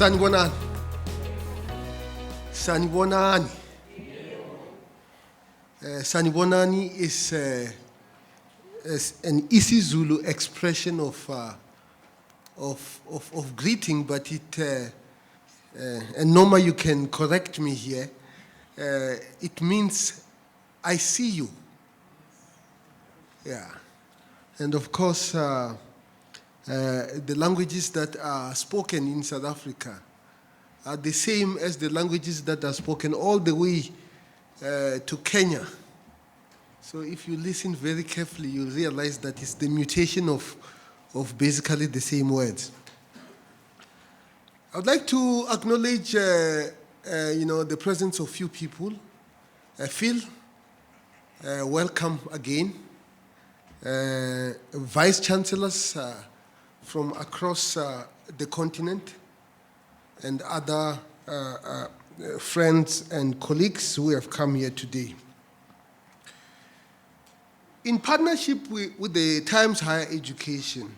Sanibonani. Sanibonani. Sanibonani is an isiZulu expression of greeting, but and Norma, you can correct me here. It means I see you. Yeah, and of course, the languages that are spoken in South Africa are the same as the languages that are spoken all the way to Kenya. So if you listen very carefully, you'll realize that it's the mutation of basically the same words. I would like to acknowledge the presence of few people. Phil, welcome again. Vice Chancellors from across the continent and other friends and colleagues who have come here today. In partnership with the Times Higher Education,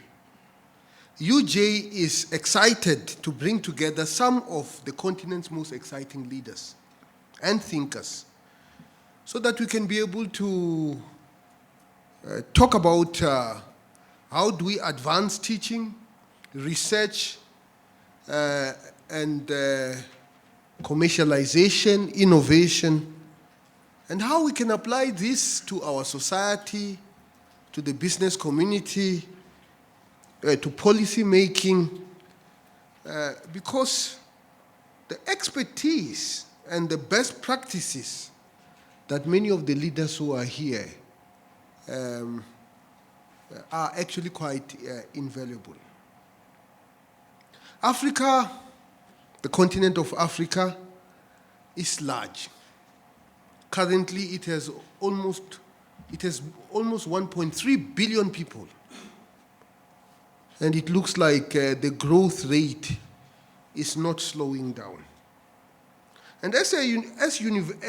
UJ is excited to bring together some of the continent's most exciting leaders and thinkers so that we can be able to talk about how do we advance teaching, research, and commercialization, innovation, and how we can apply this to our society, to the business community, to policy making, because the expertise and the best practices that many of the leaders who are here are actually quite invaluable. Africa, the continent of Africa, is large. Currently, it has almost 1.3 billion people. And it looks like the growth rate is not slowing down. And as a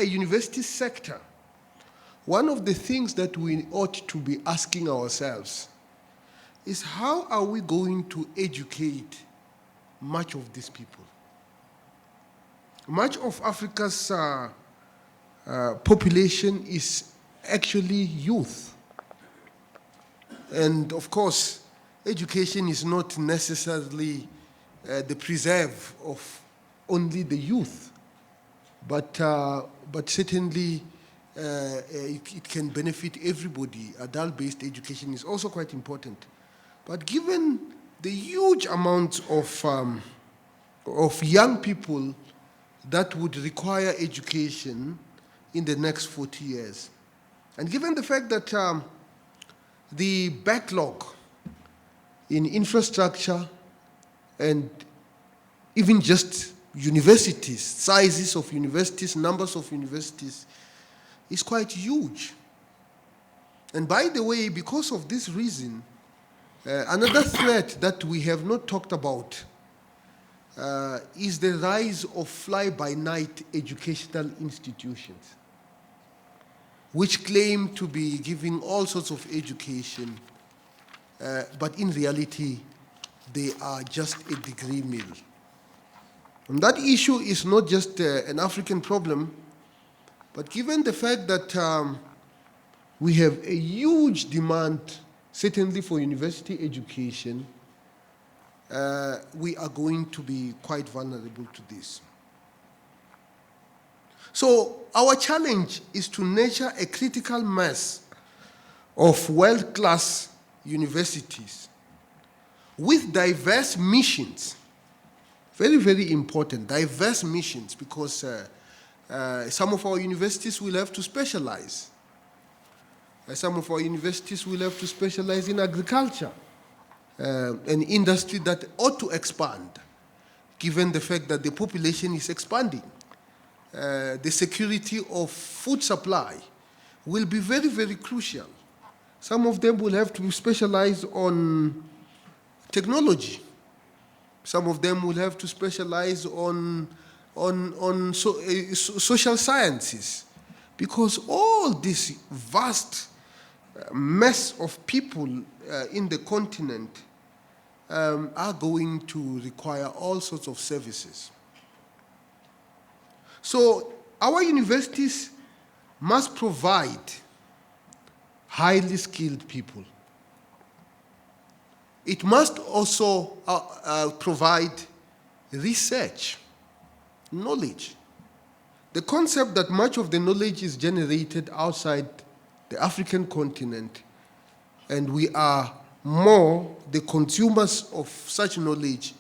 university sector, one of the things that we ought to be asking ourselves is how are we going to educate much of these people? Much of Africa's population is actually youth. And of course, education is not necessarily the preserve of only the youth, but certainly it can benefit everybody. Adult-based education is also quite important. But given the huge amount of young people that would require education in the next 40 years, and given the fact that the backlog in infrastructure and even just universities, sizes of universities, numbers of universities, is quite huge. And by the way, because of this reason, another threat that we have not talked about is the rise of fly-by-night educational institutions, which claim to be giving all sorts of education, but in reality, they are just a degree mill. And that issue is not just an African problem, but given the fact that we have a huge demand, certainly for university education, we are going to be quite vulnerable to this. So our challenge is to nurture a critical mass of world-class universities with diverse missions. Very, very important, diverse missions, because some of our universities will have to specialize. Some of our universities will have to specialize in agriculture, an industry that ought to expand, given the fact that the population is expanding. The security of food supply will be very, very crucial. Some of them will have to specialize on technology. Some of them will have to specialize on social sciences, because all this vast mass of people in the continent are going to require all sorts of services. So our universities must provide highly skilled people. It must also provide research, knowledge. The concept that much of the knowledge is generated outside the African continent, and we are more the consumers of such knowledge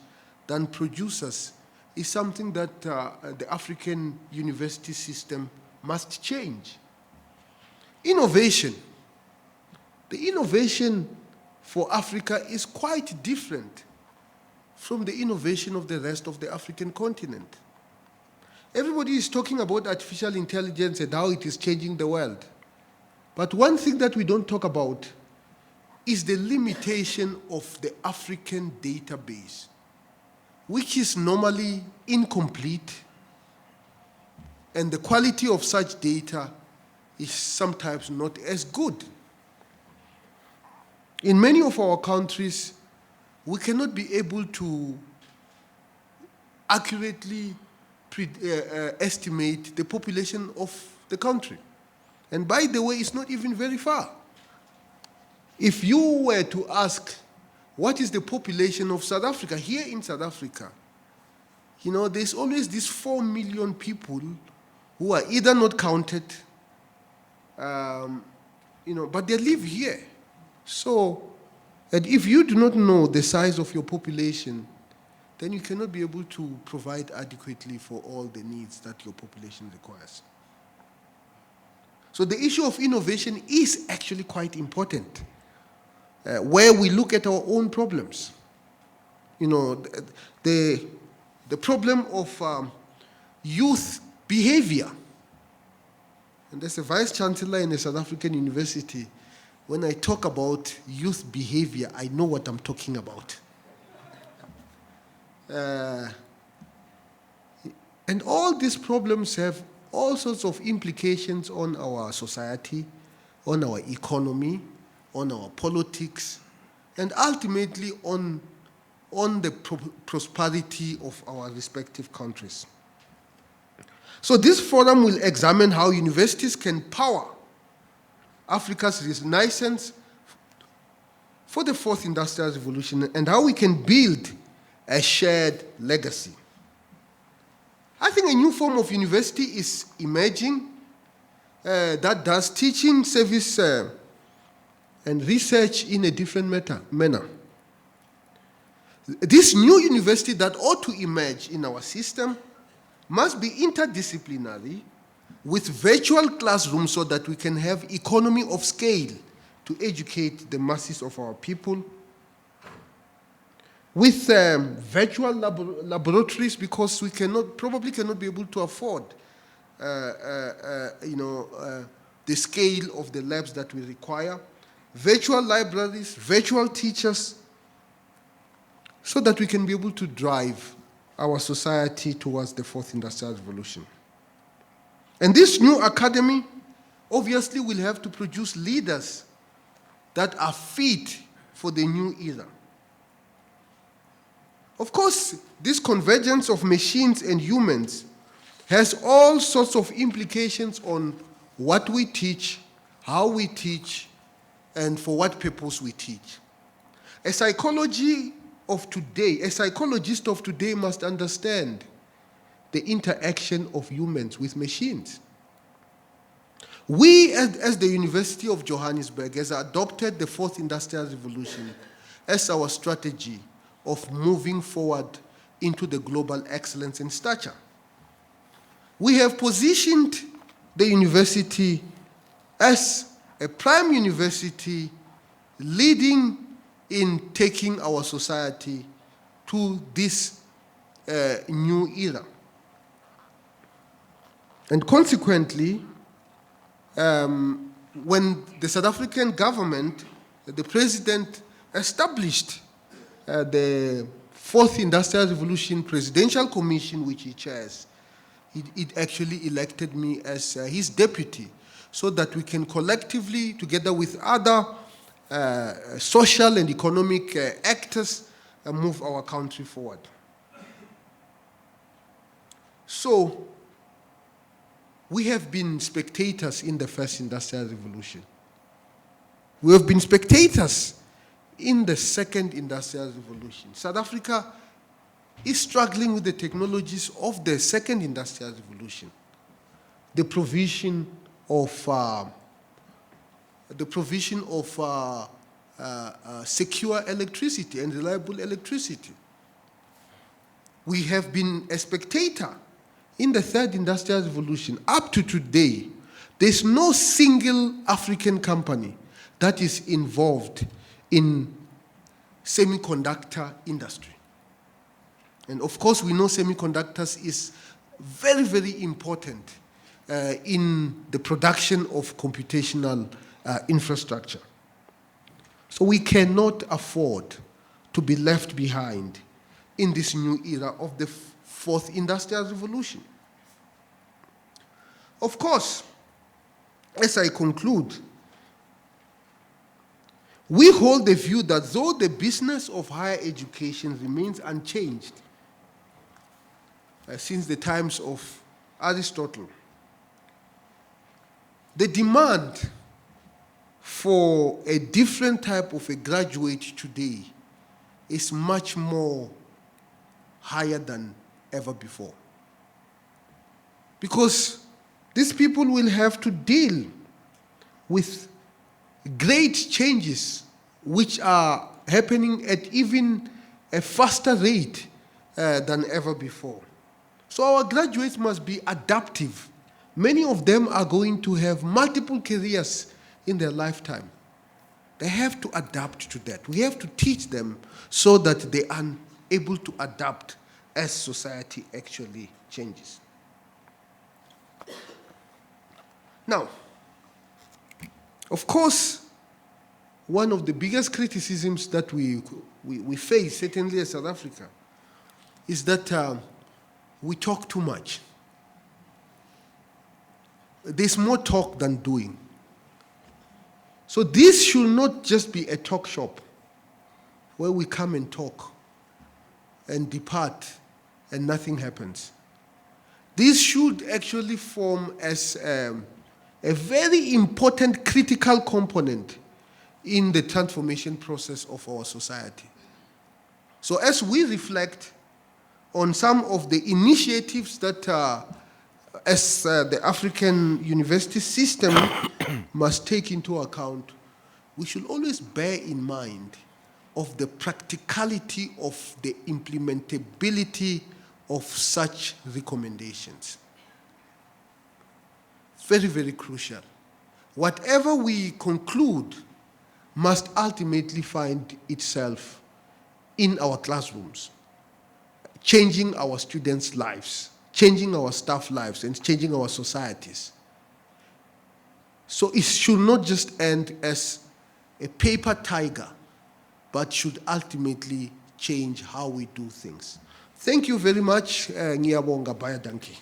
than producers, is something that the African university system must change. Innovation. The innovation for Africa is quite different from the innovation of the rest of the African continent. Everybody is talking about artificial intelligence and how it is changing the world. But one thing that we don't talk about is the limitation of the African database, which is normally incomplete, and the quality of such data is sometimes not as good. In many of our countries, we cannot be able to accurately estimate the population of the country. And by the way, it's not even very far. If you were to ask, what is the population of South Africa? Here in South Africa, there's always these 4 million people who are either not counted, but they live here. So, and if you do not know the size of your population, then you cannot be able to provide adequately for all the needs that your population requires. So the issue of innovation is actually quite important, where we look at our own problems. The problem of youth behavior. And as a vice chancellor in a South African university, when I talk about youth behavior, I know what I'm talking about. And all these problems have all sorts of implications on our society, on our economy, on our politics, and ultimately on the prosperity of our respective countries. So this forum will examine how universities can power Africa's renaissance for the fourth industrial revolution, and how we can build a shared legacy. I think a new form of university is emerging that does teaching, service, and research in a different manner. This new university that ought to emerge in our system must be interdisciplinary, with virtual classrooms so that we can have economy of scale to educate the masses of our people, with virtual laboratories, because we probably cannot be able to afford the scale of the labs that we require, virtual libraries, virtual teachers, so that we can be able to drive our society towards the fourth industrial revolution. And this new academy obviously will have to produce leaders that are fit for the new era. Of course, this convergence of machines and humans has all sorts of implications on what we teach, how we teach, and for what purpose we teach. A psychologist of today must understand the interaction of humans with machines. We, as the University of Johannesburg, has adopted the fourth industrial revolution as our strategy of moving forward into the global excellence in stature. We have positioned the university as a prime university leading in taking our society to this new era. And consequently, when the South African government, the president, established the Fourth Industrial Revolution Presidential Commission, which he chairs, it actually elected me as his deputy, so that we can collectively, together with other social and economic actors, move our country forward. So, we have been spectators in the first industrial revolution. We have been spectators in the second industrial revolution. South Africa is struggling with the technologies of the second industrial revolution. The provision of secure electricity and reliable electricity. We have been a spectator in the third industrial revolution. Up to today, there's no single African company that is involved in semiconductor industry. And of course, we know semiconductors is very, very important in the production of computational infrastructure. So we cannot afford to be left behind in this new era of the fourth industrial revolution. Of course, as I conclude, we hold the view that though the business of higher education remains unchanged since the times of Aristotle, the demand for a different type of a graduate today is much more higher than ever before. Because these people will have to deal with great changes which are happening at even a faster rate than ever before. So our graduates must be adaptive. Many of them are going to have multiple careers in their lifetime. They have to adapt to that. We have to teach them so that they are able to adapt as society actually changes. Now, of course, one of the biggest criticisms that we face, certainly as South Africa, is that we talk too much. There's more talk than doing. So this should not just be a talk shop where we come and talk and depart and nothing happens. This should actually form as a very important critical component in the transformation process of our society. So as we reflect on some of the initiatives that as the African university system must take into account, we should always bear in mind of the practicality of the implementability of such recommendations. Very, very crucial. Whatever we conclude must ultimately find itself in our classrooms, changing our students' lives, changing our staff lives, and changing our societies. So it should not just end as a paper tiger, but should ultimately change how we do things. Thank you very much. Ngiyabonga, baya danki.